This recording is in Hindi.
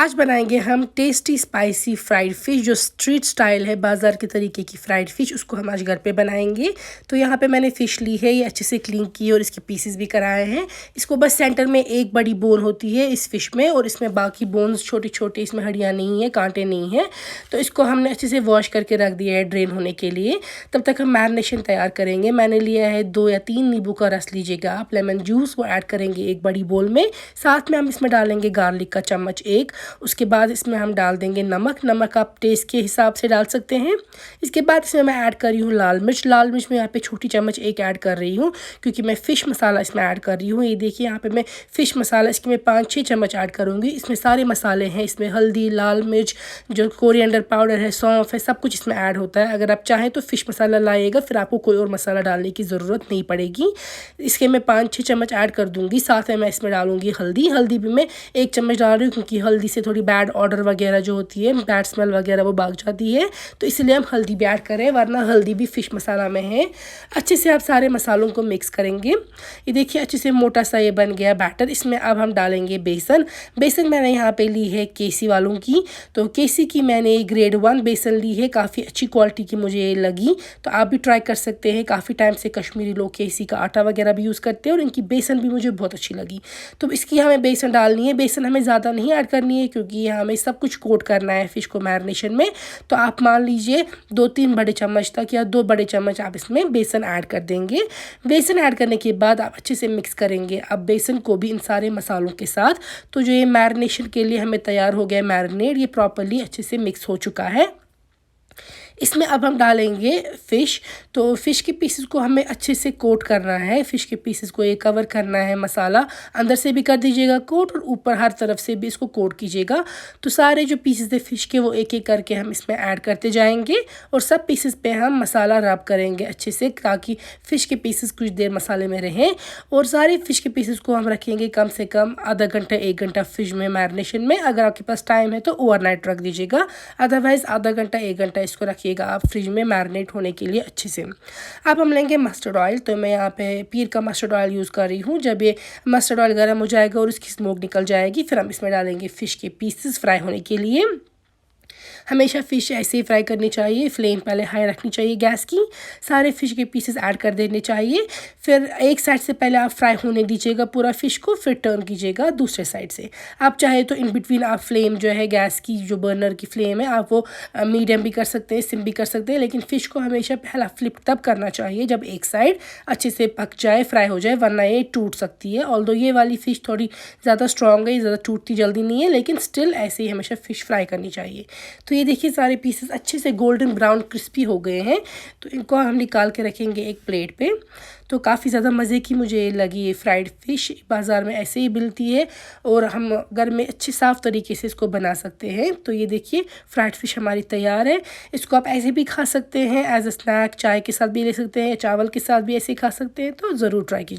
आज बनाएंगे हम टेस्टी स्पाइसी फ्राइड फ़िश, जो स्ट्रीट स्टाइल है, बाज़ार के तरीके की फ्राइड फ़िश, उसको हम आज घर पे बनाएंगे। तो यहाँ पे मैंने फ़िश ली है, ये अच्छे से क्लीन की और इसके पीसेस भी कराए हैं। इसको बस सेंटर में एक बड़ी बोन होती है इस फ़िश में, और इसमें बाकी बोन्स छोटी छोटी, इसमें हड्डियाँ नहीं है, कांटे नहीं हैं। तो इसको हमने अच्छे से वॉश करके रख दिया है ड्रेन होने के लिए। तब तक हम मैरिनेशन तैयार करेंगे। मैंने लिया है 2 या 3 नींबू का रस लीजिएगा आप, लेमन जूस, वो ऐड करेंगे एक बड़ी बोल में। साथ में हम इसमें डालेंगे गार्लिक का चम्मच 1। उसके बाद इसमें हम डाल देंगे नमक आप टेस्ट के हिसाब से डाल सकते हैं। इसके बाद इसमें मैं ऐड कर रही हूँ लाल मिर्च में यहाँ पे छोटी चम्मच 1 ऐड कर रही हूँ, क्योंकि मैं फ़िश मसाला इसमें ऐड कर रही हूँ। ये देखिए यहाँ पे मैं फ़िश मसाला इसके मैं 5-6 चम्मच ऐड करूँगी। इसमें सारे मसाले हैं, इसमें हल्दी, लाल मिर्च, जो कोरिएंडर पाउडर है, सौंफ है, सब कुछ इसमें ऐड होता है। अगर आप चाहें तो फ़िश मसाला लाइएगा, फिर आपको कोई और मसाला डालने की ज़रूरत नहीं पड़ेगी। इसके मैं 5-6 चम्मच ऐड कर दूँगी। साथ में मैं इसमें डालूँगी हल्दी भी मैं 1 चम्मच डाल रही हूँ, क्योंकि हल्दी से थोड़ी बैड ऑर्डर वगैरह जो होती है, बैड स्मेल वगैरह, वो भाग जाती है। तो इसलिए हम हल्दी भी ऐड करें, वरना हल्दी भी फ़िश मसाला में है। अच्छे से आप सारे मसालों को मिक्स करेंगे। ये देखिए अच्छे से मोटा सा ये बन गया बैटर। इसमें अब हम डालेंगे बेसन। मैंने यहाँ पे ली है केसी वालों की, तो केसी की मैंने ग्रेड 1 बेसन ली है, काफ़ी अच्छी क्वालिटी की मुझे ये लगी। तो आप भी ट्राई कर सकते हैं। काफ़ी टाइम से कश्मीरी लोग केसी का आटा वगैरह भी यूज़ करते हैं, और इनकी बेसन भी मुझे बहुत अच्छी लगी। तो इसकी हमें बेसन डालनी है। बेसन हमें ज़्यादा नहीं ऐड करनी है, क्योंकि हमें सब कुछ कोट करना है फ़िश को मैरिनेशन में। तो आप मान लीजिए 2-3 बड़े चम्मच तक, या 2 बड़े चम्मच आप इसमें बेसन ऐड कर देंगे। बेसन ऐड करने के बाद आप अच्छे से मिक्स करेंगे अब बेसन को भी इन सारे मसालों के साथ। तो जो ये मैरिनेशन के लिए हमें तैयार हो गया मैरिनेड, ये प्रॉपर्ली अच्छे से मिक्स हो चुका है। इसमें अब हम डालेंगे फ़िश। तो फ़िश के पीसेस को हमें अच्छे से कोट करना है। फ़िश के पीसेस को ये कवर करना है मसाला। अंदर से भी कर दीजिएगा कोट, और ऊपर हर तरफ से भी इसको कोट कीजिएगा। तो सारे जो पीसेस थे फ़िश के, वो एक एक करके हम इसमें ऐड करते जाएंगे, और सब पीसेस पे हम मसाला रब करेंगे अच्छे से, ताकि फ़िश के पीसेस कुछ देर मसाले में रहें। और सारे फ़िश के पीसेस को हम रखेंगे कम से कम आधा घंटा 1 घंटा फ़िश में मैरिनेशन में। अगर आपके पास टाइम है तो ओवरनाइट रख दीजिएगा, अदरवाइज़ आधा घंटा 1 घंटा इसको रखिएगा आप फ्रिज में मैरिनेट होने के लिए अच्छे से। अब हम लेंगे मस्टर्ड ऑयल। तो मैं यहाँ पे पीर का मस्टर्ड ऑयल यूज़ कर रही हूँ। जब ये मस्टर्ड ऑयल गर्म हो जाएगा और इसकी स्मोक निकल जाएगी, फिर हम इसमें डालेंगे फ़िश के पीसेस फ्राई होने के लिए। हमेशा फ़िश ऐसे ही फ्राई करनी चाहिए, फ्लेम पहले हाई रखनी चाहिए गैस की। सारे फ़िश के पीसेस ऐड कर देने चाहिए। फिर एक साइड से पहले आप फ्राई होने दीजिएगा पूरा फ़िश को, फिर टर्न कीजिएगा दूसरे साइड से। आप चाहे तो इन बिटवीन आप फ्लेम जो है गैस की, जो बर्नर की फ्लेम है, आप वो मीडियम भी कर सकते हैं, सिम भी कर सकते हैं। लेकिन फ़िश को हमेशा पहला फ्लिप तब करना चाहिए जब एक साइड अच्छे से पक जाए, फ्राई हो जाए, वरना ये टूट सकती है। ऑल्दो ये वाली फ़िश थोड़ी ज़्यादा स्ट्रॉन्ग है, ज़्यादा टूटती जल्दी नहीं है, लेकिन स्टिल ऐसे ही हमेशा फ़िश फ्राई करनी चाहिए। तो ये देखिए सारे पीसेस अच्छे से गोल्डन ब्राउन क्रिस्पी हो गए हैं। तो इनको हम निकाल के रखेंगे एक प्लेट पे। तो काफ़ी ज़्यादा मज़े की मुझे लगी ये फ्राइड फ़िश। बाज़ार में ऐसे ही मिलती है, और हम घर में अच्छे साफ़ तरीके से इसको बना सकते हैं। तो ये देखिए फ्राइड फ़िश हमारी तैयार है। इसको आप ऐसे भी खा सकते हैं, एज अ स्नैक, चाय के साथ भी ले सकते हैं, चावल के साथ भी ऐसे खा सकते हैं। तो ज़रूर ट्राई कीजिए।